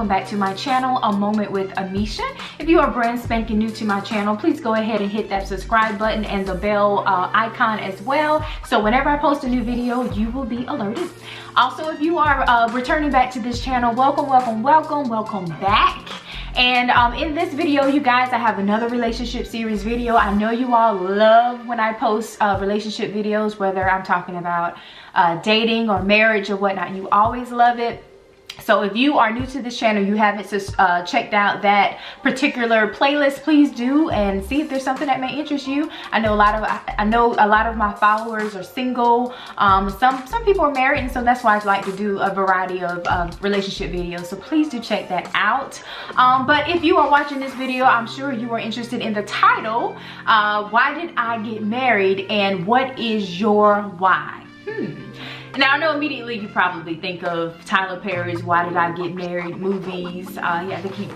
welcome back to my channel, A Moment with Amesha. If you are brand spanking new to my channel, please go ahead and hit that subscribe button and the bell icon as well, so whenever I post a new video, you will be alerted. Also, if you are returning back to this channel, welcome back. And in this video, you guys, I have another relationship series video. I know you all love when I post relationship videos, whether I'm talking about dating or marriage or whatnot. You always love it. So if you are new to this channel, you haven't checked out that particular playlist, please do and see if there's something that may interest you. I know a lot of my followers are single. Some people are married, and so that's why I like to do a variety of relationship videos. So please do check that out. But if you are watching this video, I'm sure you are interested in the title. Why did I get married, and what is your why? Now, I know immediately you probably think of Tyler Perry's Why Did I Get Married movies. Yeah, I think he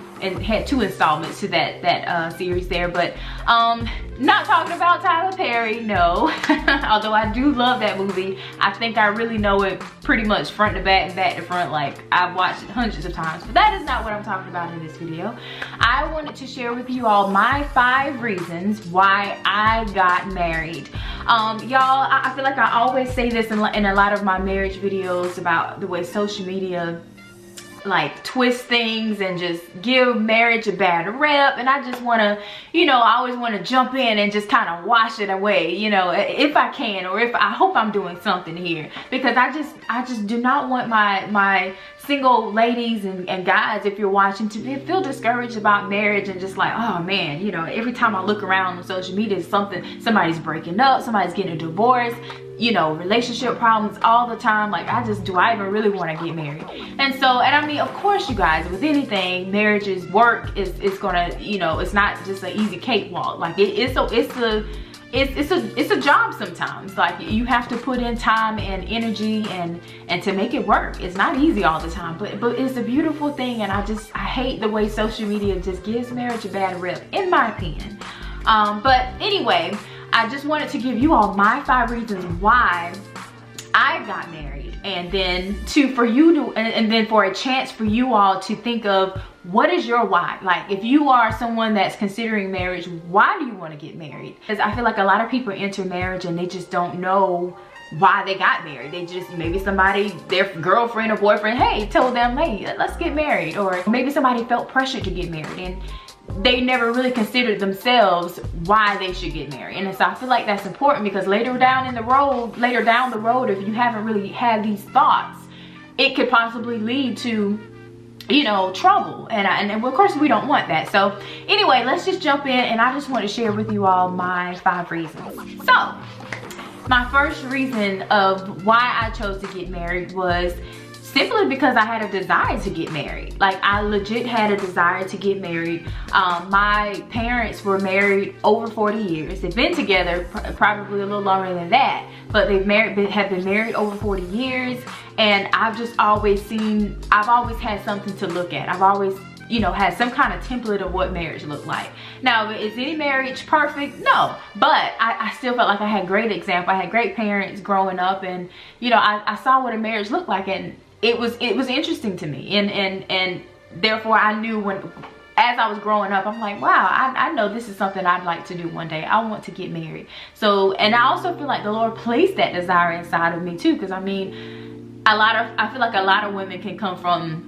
had 2 installments to that series there, but not talking about Tyler Perry, no. Although I do love that movie. I think I really know it pretty much front to back and back to front. Like, I've watched it hundreds of times, but that is not what I'm talking about in this video. I wanted to share with you all my 5 reasons why I got married. Y'all, I feel like I always say this in a lot of my marriage videos about the way social media like twist things and just give marriage a bad rep, and I just want to, you know, I always want to jump in and just kind of wash it away, you know, if I can, or if I hope I'm doing something here, because I just do not want my single ladies and guys, if you're watching, to feel discouraged about marriage and just like, oh man, you know, every time I look around on social media, somebody's breaking up, somebody's getting a divorce, you know, relationship problems all the time. Like, do I even really want to get married? And I mean, of course, you guys, with anything, marriage is work. It's gonna, you know, it's not just an easy cakewalk. Like, it's a job sometimes. Like, you have to put in time and energy and to make it work. It's not easy all the time, but it's a beautiful thing. And I hate the way social media just gives marriage a bad rep, in my opinion. But anyway, I just wanted to give you all my 5 reasons why I got married, and then for a chance for you all to think of, what is your why? Like, if you are someone that's considering marriage, why do you want to get married? Because I feel like a lot of people enter marriage and they just don't know why they got married. They just, maybe somebody, their girlfriend or boyfriend, hey, told them, hey, let's get married. Or maybe somebody felt pressured to get married and they never really considered themselves why they should get married. And so I feel like that's important, because later down the road, if you haven't really had these thoughts, it could possibly lead to, you know, trouble. And of course we don't want that. So anyway, let's just jump in, and I just want to share with you all my 5 reasons. So my first reason of why I chose to get married was simply because I had a desire to get married. Like, I legit had a desire to get married. My parents were married over 40 years. They've been together probably a little longer than that, but have been married over 40 years. And I've always had something to look at. I've always, you know, had some kind of template of what marriage looked like. Now, is any marriage perfect? No, but I still felt like I had great example. I had great parents growing up, and you know, I saw what a marriage looked like, and it was interesting to me, and therefore I knew as I was growing up, I'm like, wow, I know this is something I'd like to do one day. I want to get married. So, and I also feel like the Lord placed that desire inside of me too, because I mean, I feel like a lot of women can come from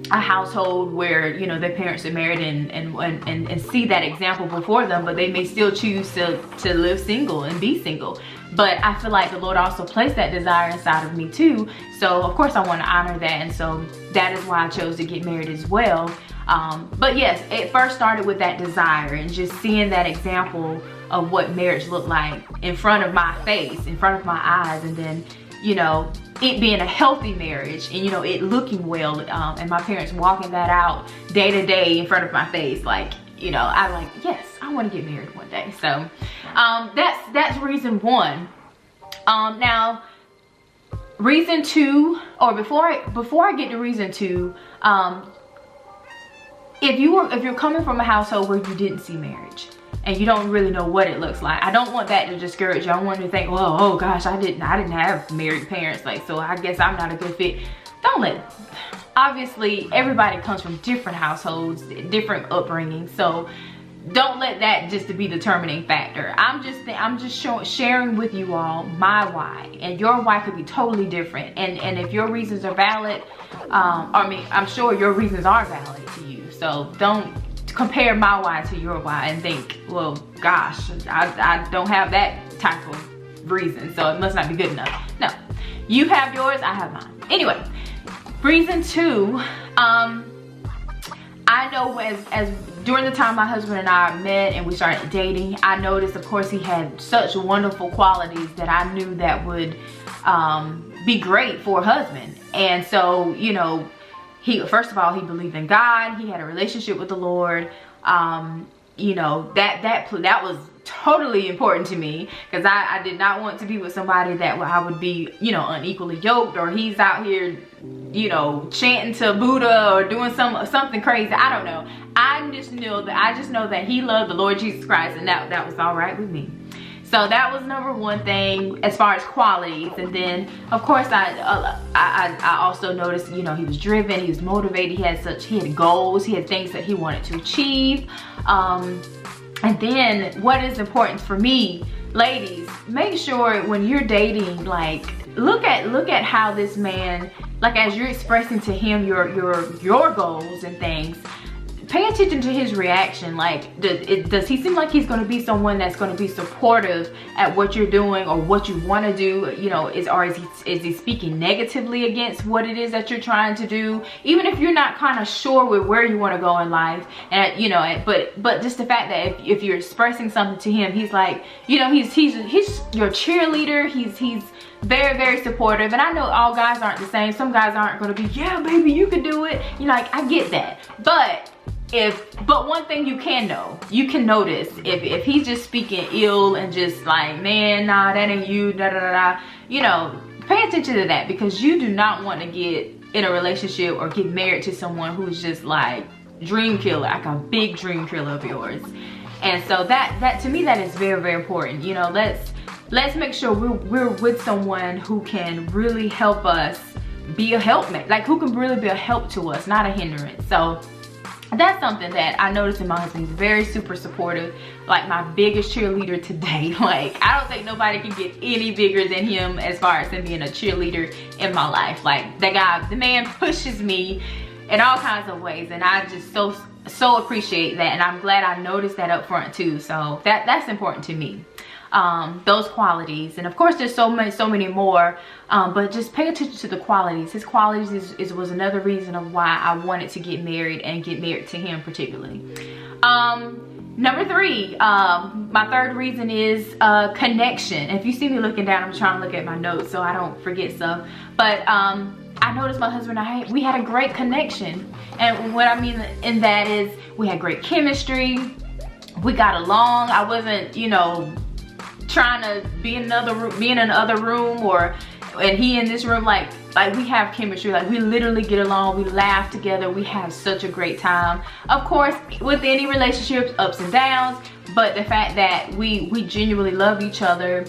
a household where, you know, their parents are married and see that example before them, but they may still choose to live single and be single. But I feel like the Lord also placed that desire inside of me too. So of course I want to honor that, and so that is why I chose to get married as well. But yes, it first started with that desire and just seeing that example of what marriage looked like in front of my face, in front of my eyes, and then, you know, it being a healthy marriage, and you know, it looking well, and my parents walking that out day to day in front of my face. Like, you know, I like, yes, I want to get married one day. So that's reason 1. Now, reason 2, or before I get to reason 2, if you're coming from a household where you didn't see marriage and you don't really know what it looks like, I don't want that to discourage you. I want you to think, well, oh gosh, I didn't have married parents, like, so I guess I'm not a good fit. obviously everybody comes from different households, different upbringing, so don't let that just to be the determining factor. I'm just sharing with you all my why, and your why could be totally different. And if your reasons are valid, I mean, I'm sure your reasons are valid to you. So don't compare my why to your why and think, well, gosh, I don't have that type of reason, so it must not be good enough. No, you have yours, I have mine. Anyway, reason 2, I know as during the time my husband and I met and we started dating, I noticed, of course, he had such wonderful qualities that I knew that would be great for a husband. And so, you know, first of all, he believed in God. He had a relationship with the Lord. You know, that was totally important to me, because I did not want to be with somebody that I would be, you know, unequally yoked, or he's out here, you know, chanting to Buddha or doing something crazy. I don't know. I just know that he loved the Lord Jesus Christ, and that was all right with me. So that was number 1 thing as far as qualities. And then, of course, I also noticed, you know, he was driven, he was motivated, he had goals, he had things that he wanted to achieve. And then what is important for me, ladies, make sure when you're dating, like, look at how this man, like, as you're expressing to him your goals and things, pay attention to his reaction. Like, does he seem like he's going to be someone that's going to be supportive at what you're doing or what you want to do? You know, is he speaking negatively against what it is that you're trying to do, even if you're not kind of sure with where you want to go in life? And you know, but just the fact that if you're expressing something to him, he's like, you know, he's your cheerleader. He's very, very supportive. And I know all guys aren't the same. Some guys aren't going to be, yeah, baby, you can do it. You know, like, I get that. But one thing you can notice if he's just speaking ill and just like, man, nah, that ain't you, da da da da, you know, pay attention to that, because you do not want to get in a relationship or get married to someone who's just like dream killer, like a big dream killer of yours. And so that to me, that is very, very important. You know, let's make sure we're with someone who can really help us be a helpmate, like who can really be a help to us, not a hindrance. So that's something that I noticed in my husband. He's very super supportive, like my biggest cheerleader today. Like, I don't think nobody can get any bigger than him as far as him being a cheerleader in my life. Like, the man pushes me in all kinds of ways, and I just so appreciate that, and I'm glad I noticed that up front too. So that's important to me. Those qualities, and of course there's so many more, but just pay attention to the qualities. His qualities was another reason of why I wanted to get married, and get married to him particularly. Number 3, my third reason is connection. If you see me looking down, I'm trying to look at my notes so I don't forget stuff. But I noticed my husband and we had a great connection, and what I mean in that is we had great chemistry. We got along. I wasn't, you know, trying to be in another room, and he in this room. Like we have chemistry. Like, we literally get along, we laugh together, we have such a great time. Of course, with any relationships, ups and downs, but the fact that we genuinely love each other.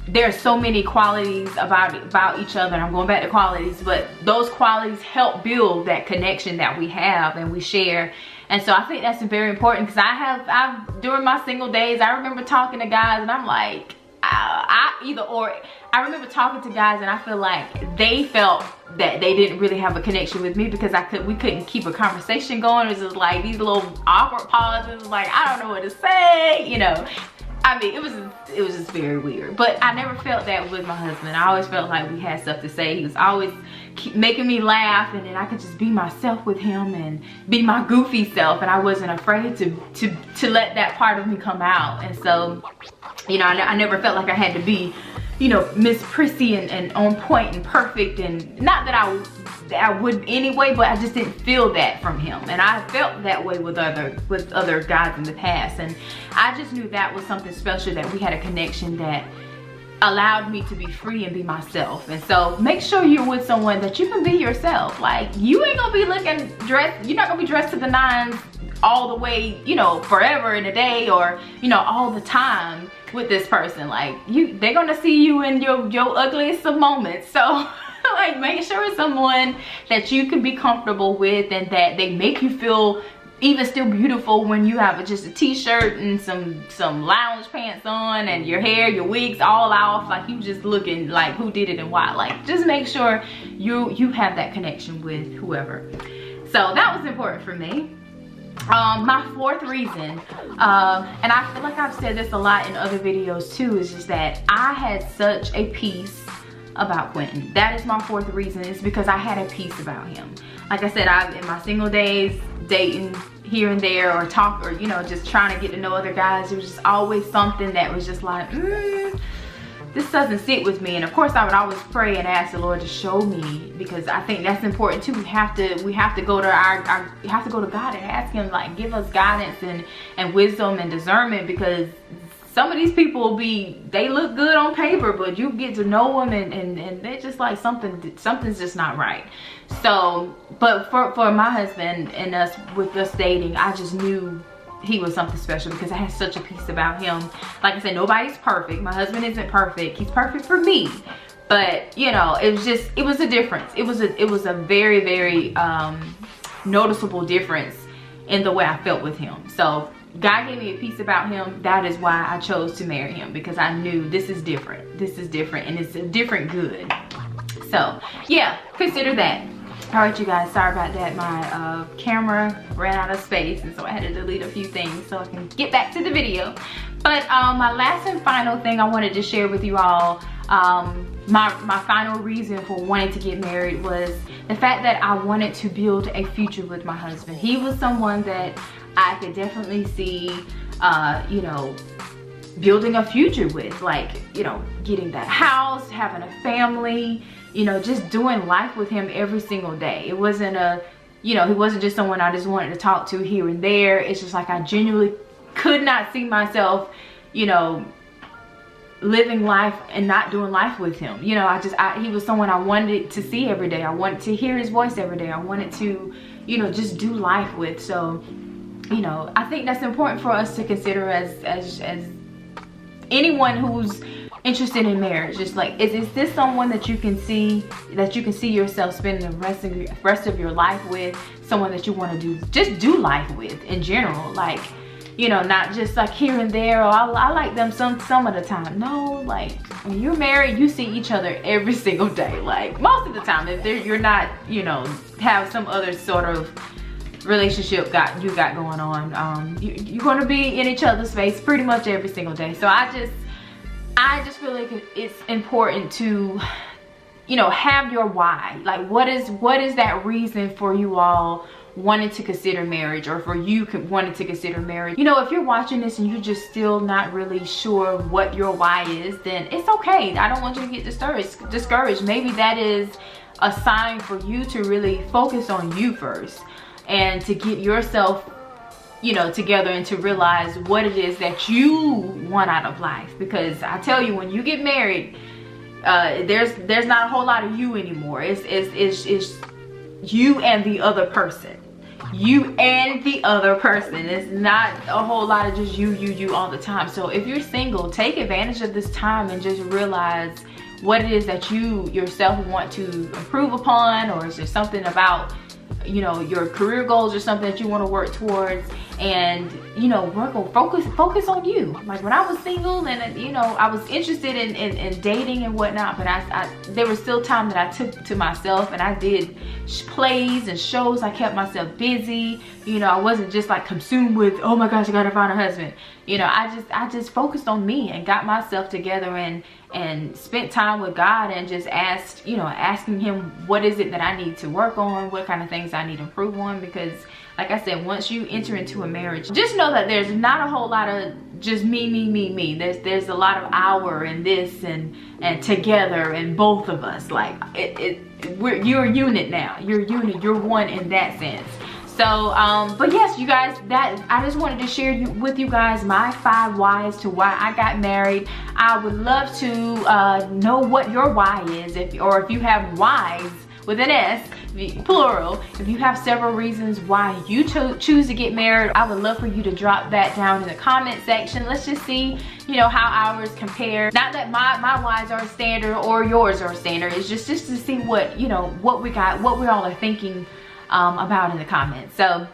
There are so many qualities about each other, and I'm going back to qualities, but those qualities help build that connection that we have and we share. And so I think that's very important, because I've during my single days, I remember talking to guys and I'm like, I remember talking to guys and I feel like they felt that they didn't really have a connection with me, because we couldn't keep a conversation going. It was just like these little awkward pauses, like I don't know what to say, you know. I mean, it was just very weird. But I never felt that with my husband. I always felt like we had stuff to say. He was always making me laugh, and then I could just be myself with him and be my goofy self, and I wasn't afraid to let that part of me come out. And so, you know, I never felt like I had to be, you know, Miss Prissy and on point and perfect, and not that I would anyway, but I just didn't feel that from him. And I felt that way with other guys in the past, and I just knew that was something special, that we had a connection that allowed me to be free and be myself. And so make sure you're with someone that you can be yourself. Like, you ain't gonna be looking dressed, you're not gonna be dressed to the nines all the way, you know, forever in a day, or, you know, all the time with this person. Like, they're gonna see you in your ugliest of moments. So like, make sure it's someone that you can be comfortable with, and that they make you feel even still beautiful when you have just a t-shirt and some lounge pants on, and your hair, your wigs all off, like you just looking like who did it and why. Like, just make sure you have that connection with whoever. So that was important for me. My fourth reason, and I feel like I've said this a lot in other videos too, is just that I had such a peace about Quentin. That is my fourth reason. It's because I had a peace about him. Like I said, I've in my single days dating here and there, or talk, or, you know, just trying to get to know other guys, there was just always something that was just like, this doesn't sit with me. And of course I would always pray and ask the Lord to show me, because I think that's important too. We have to go to we have to go to God and ask him, like, give us guidance and wisdom and discernment, because some of these people they look good on paper, but you get to know them and they're just like, something's just not right. So, but for my husband and with us dating, I just knew he was something special, because I had such a peace about him. Like I said, nobody's perfect. My husband isn't perfect. He's perfect for me. But, you know, it was a difference. It was a very, very noticeable difference in the way I felt with him. So God gave me a peace about him. That is why I chose to marry him, because I knew this is different. This is different, and it's a different good. So yeah, consider that. All right, you guys, sorry about that. My camera ran out of space, and so I had to delete a few things so I can get back to the video. But my last and final thing I wanted to share with you all, my final reason for wanting to get married was the fact that I wanted to build a future with my husband. He was someone that I could definitely see, you know, building a future with, like, you know, getting that house, having a family, you know, just doing life with him every single day. It wasn't you know, he wasn't just someone I just wanted to talk to here and there. It's just like, I genuinely could not see myself, you know, living life and not doing life with him. You know, he was someone I wanted to see every day. I wanted to hear his voice every day. I wanted to, you know, just do life with. So, you know, I think that's important for us to consider as anyone who's interested in marriage. Just like, is this someone that you can see yourself spending the rest of your life with? Someone that you want to just do life with in general, like, you know, not just like here and there, or I like them some of the time. No, like, when you're married, you see each other every single day, like most of the time. If you're not, you know, have some other sort of relationship you got going on, you're going to be in each other's face pretty much every single day. So I just feel like it's important to, you know, have your why. Like, what is that reason for you all wanting to consider marriage, or for you wanting to consider marriage? You know, if you're watching this and you're just still not really sure what your why is, then it's okay. I don't want you to get discouraged. Maybe that is a sign for you to really focus on you first, and to get yourself, you know, together, and to realize what it is that you want out of life. Because I tell you, when you get married, there's not a whole lot of you anymore. It's you and the other person. You and the other person. It's not a whole lot of just you all the time. So if you're single, take advantage of this time and just realize what it is that you yourself want to improve upon, or is there something about, you know, your career goals or something that you want to work towards, and, you know, focus on you. Like, when I was single and, you know, I was interested in dating and whatnot, but there was still time that I took to myself, and I did plays and shows. I kept myself busy. You know, I wasn't just like consumed with, oh my gosh, I gotta find a husband. You know, I just focused on me and got myself together, and spent time with God, and just asking him, what is it that I need to work on? What kind of things I need to improve on? Because, like I said, once you enter into a marriage, just know that there's not a whole lot of just me. There's a lot of our and this and together, and both of us. Like, you're a unit now. You're a unit. You're one in that sense. So but yes, you guys, that I just wanted to share with you guys my 5 whys to why I got married. I would love to know what your why is, if you have whys with an S, plural. If you have several reasons why you choose to get married, I would love for you to drop that down in the comment section. Let's just see, you know, how ours compare. Not that my whys are standard or yours are standard. It's just to see what, you know, what we all are thinking about in the comments. So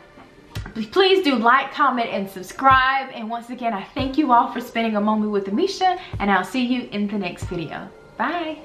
please do like, comment, and subscribe. And once again, I thank you all for spending a moment with Amesha, and I'll see you in the next video. Bye.